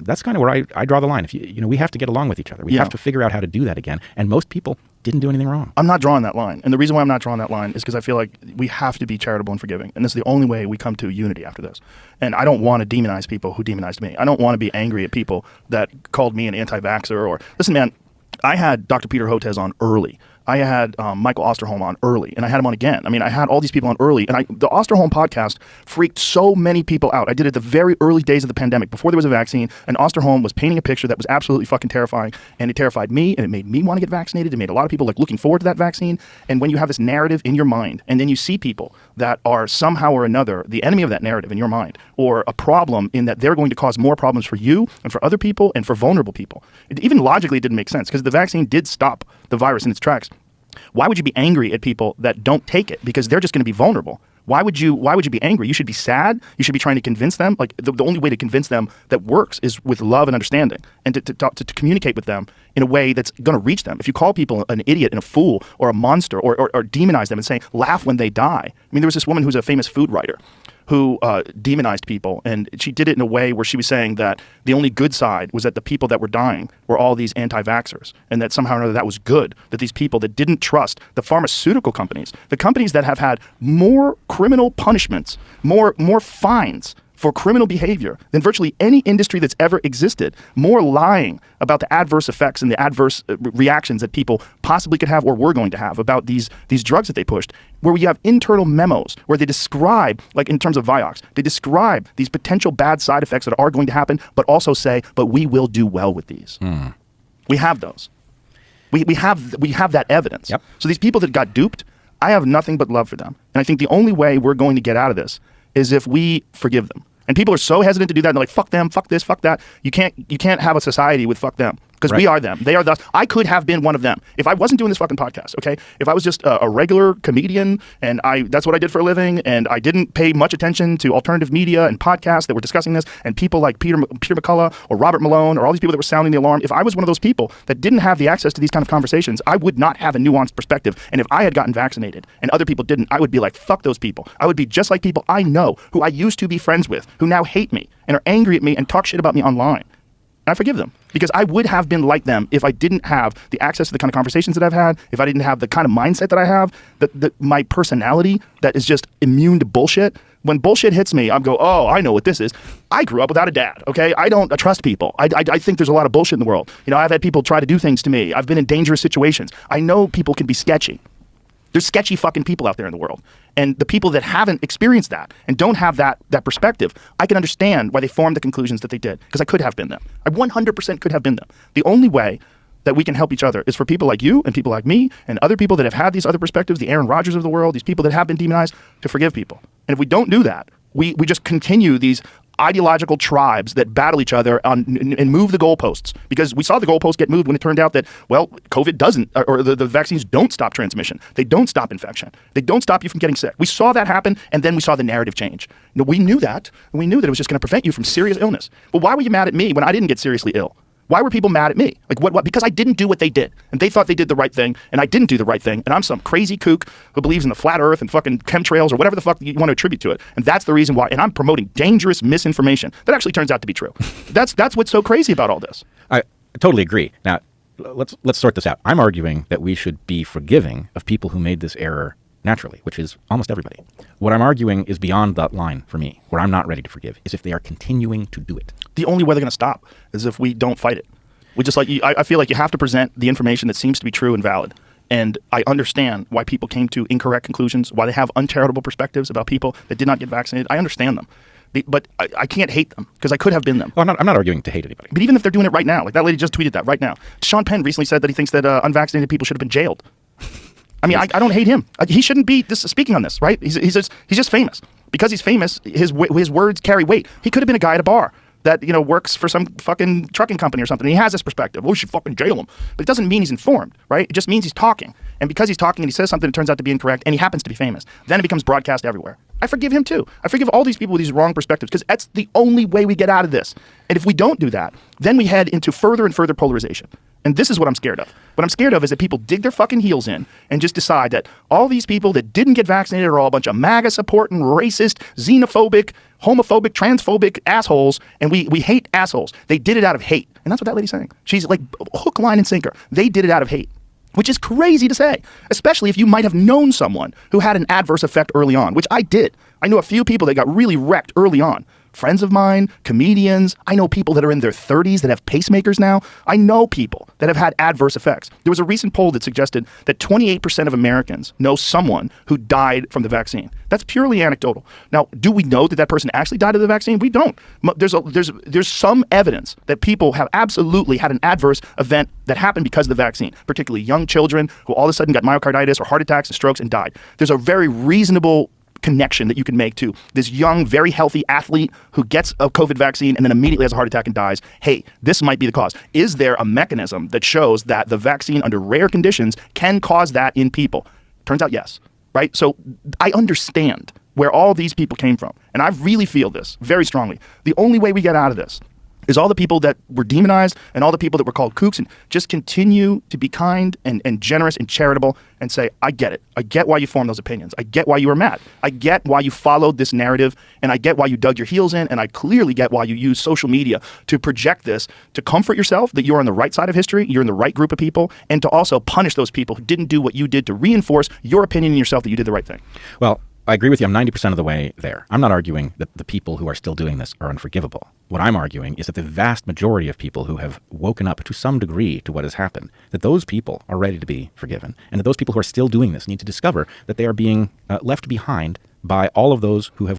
that's kind of where I draw the line. If we have to get along with each other. We have to figure out how to do that again. And most people didn't do anything wrong. I'm not drawing that line. And the reason why I'm not drawing that line is because I feel like we have to be charitable and forgiving. And this is the only way we come to unity after this. And I don't want to demonize people who demonized me. I don't want to be angry at people that called me an anti-vaxxer or, listen, man, I had Dr. Peter Hotez on early. I had Michael Osterholm on early, and I had him on again. I mean, I had all these people on early, and the Osterholm podcast freaked so many people out. I did it the very early days of the pandemic, before there was a vaccine, and Osterholm was painting a picture that was absolutely fucking terrifying, and it terrified me, and it made me want to get vaccinated. It made a lot of people looking forward to that vaccine. And when you have this narrative in your mind, and then you see people that are somehow or another the enemy of that narrative in your mind, or a problem in that they're going to cause more problems for you and for other people and for vulnerable people. Even logically, it didn't make sense, because the vaccine did stop the virus in its tracks. Why would you be angry at people that don't take it? Because they're just going to be vulnerable. Why would you be angry? You should be sad. You should be trying to convince them. Like the only way to convince them that works is with love and understanding, and to communicate with them in a way that's going to reach them. If you call people an idiot and a fool or a monster or demonize them and say, laugh when they die. I mean, there was this woman who's a famous food writer who demonized people, and she did it in a way where she was saying that the only good side was that the people that were dying were all these anti-vaxxers, and that somehow or another that was good, that these people that didn't trust the pharmaceutical companies, the companies that have had more criminal punishments, more fines for criminal behavior than virtually any industry that's ever existed, more lying about the adverse effects and the adverse reactions that people possibly could have or were going to have about these drugs that they pushed, where we have internal memos where they describe, like in terms of Vioxx, they describe these potential bad side effects that are going to happen, but also say, but we will do well with these. We have those. We have that evidence. Yep. So these people that got duped, I have nothing but love for them. And I think the only way we're going to get out of this is if we forgive them. And people are so hesitant to do that. And they're like, fuck them, fuck this, fuck that. You can't have a society with fuck them. Because we are them. They are us. I could have been one of them. If I wasn't doing this fucking podcast, okay? If I was just a regular comedian and that's what I did for a living, and I didn't pay much attention to alternative media and podcasts that were discussing this, and people like Peter McCullough or Robert Malone or all these people that were sounding the alarm, if I was one of those people that didn't have the access to these kind of conversations, I would not have a nuanced perspective. And if I had gotten vaccinated and other people didn't, I would be like, fuck those people. I would be just like people I know who I used to be friends with, who now hate me and are angry at me and talk shit about me online. And I forgive them, because I would have been like them if I didn't have the access to the kind of conversations that I've had, if I didn't have the kind of mindset that I have, my personality that is just immune to bullshit. When bullshit hits me, I go, oh, I know what this is. I grew up without a dad, okay? I don't trust people. I think there's a lot of bullshit in the world. You know, I've had people try to do things to me. I've been in dangerous situations. I know people can be sketchy. There's sketchy fucking people out there in the world. And the people that haven't experienced that and don't have that perspective, I can understand why they formed the conclusions that they did, because I could have been them. I 100% could have been them. The only way that we can help each other is for people like you and people like me and other people that have had these other perspectives, the Aaron Rodgers of the world, these people that have been demonized, to forgive people. And if we don't do that, we just continue these ideological tribes that battle each other and move the goalposts, because we saw the goalposts get moved when it turned out that, well, COVID doesn't, or the vaccines don't stop transmission. They don't stop infection. They don't stop you from getting sick. We saw that happen, and then we saw the narrative change. You know, we knew that, and we knew that it was just going to prevent you from serious illness. But why were you mad at me when I didn't get seriously ill? Why were people mad at me? Like, what? Because I didn't do what they did. And they thought they did the right thing, and I didn't do the right thing. And I'm some crazy kook who believes in the flat earth and fucking chemtrails or whatever the fuck you want to attribute to it. And that's the reason why. And I'm promoting dangerous misinformation that actually turns out to be true. That's what's so crazy about all this. I totally agree. Now, let's sort this out. I'm arguing that we should be forgiving of people who made this error naturally, which is almost everybody. What I'm arguing is beyond that line for me, where I'm not ready to forgive, is if they are continuing to do it. The only way they're going to stop is if we don't fight it. We just I feel like you have to present the information that seems to be true and valid. And I understand why people came to incorrect conclusions, why they have uncharitable perspectives about people that did not get vaccinated. I understand them. But I can't hate them, because I could have been them. Oh, I'm not arguing to hate anybody. But even if they're doing it right now, like that lady just tweeted that right now. Sean Penn recently said that he thinks that unvaccinated people should have been jailed. I mean, I don't hate him. He shouldn't be speaking on this, right? He's just famous. Because he's famous, his words carry weight. He could have been a guy at a bar that, you know, works for some fucking trucking company or something. And he has this perspective. Oh, we should fucking jail him. But it doesn't mean he's informed, right? It just means he's talking. And because he's talking and he says something that turns out to be incorrect, and he happens to be famous, then it becomes broadcast everywhere. I forgive him too. I forgive all these people with these wrong perspectives, because that's the only way we get out of this. And if we don't do that, then we head into further and further polarization. And this is what I'm scared of. What I'm scared of is that people dig their fucking heels in and just decide that all these people that didn't get vaccinated are all a bunch of MAGA supporting, racist, xenophobic, homophobic, transphobic assholes, and we hate assholes. They did it out of hate. And that's what that lady's saying. She's like hook, line, and sinker. They did it out of hate. Which is crazy to say, especially if you might have known someone who had an adverse effect early on, which I did. I knew a few people that got really wrecked early on. Friends of mine, comedians. I know people that are in their 30s that have pacemakers now. I know people that have had adverse effects. There was a recent poll that suggested that 28% of Americans know someone who died from the vaccine. That's purely anecdotal. Now, do we know that that person actually died of the vaccine? We don't. There's some evidence that people have absolutely had an adverse event that happened because of the vaccine, particularly young children who all of a sudden got myocarditis or heart attacks and strokes and died. There's a very reasonable connection that you can make to this young, very healthy athlete who gets a COVID vaccine and then immediately has a heart attack and dies. Hey, this might be the cause. Is there a mechanism that shows that the vaccine under rare conditions can cause that in people? Turns out yes, right? So I understand where all these people came from. And I really feel this very strongly. The only way we get out of this is all the people that were demonized and all the people that were called kooks and just continue to be kind and generous and charitable and say, I get it. I get why you formed those opinions. I get why you were mad. I get why you followed this narrative, and I get why you dug your heels in, and I clearly get why you use social media to project this, to comfort yourself that you're on the right side of history, you're in the right group of people, and to also punish those people who didn't do what you did to reinforce your opinion in yourself that you did the right thing. Well, I agree with you. I'm 90% of the way there. I'm not arguing that the people who are still doing this are unforgivable. What I'm arguing is that the vast majority of people who have woken up to some degree to what has happened, that those people are ready to be forgiven, and that those people who are still doing this need to discover that they are being left behind by all of those who have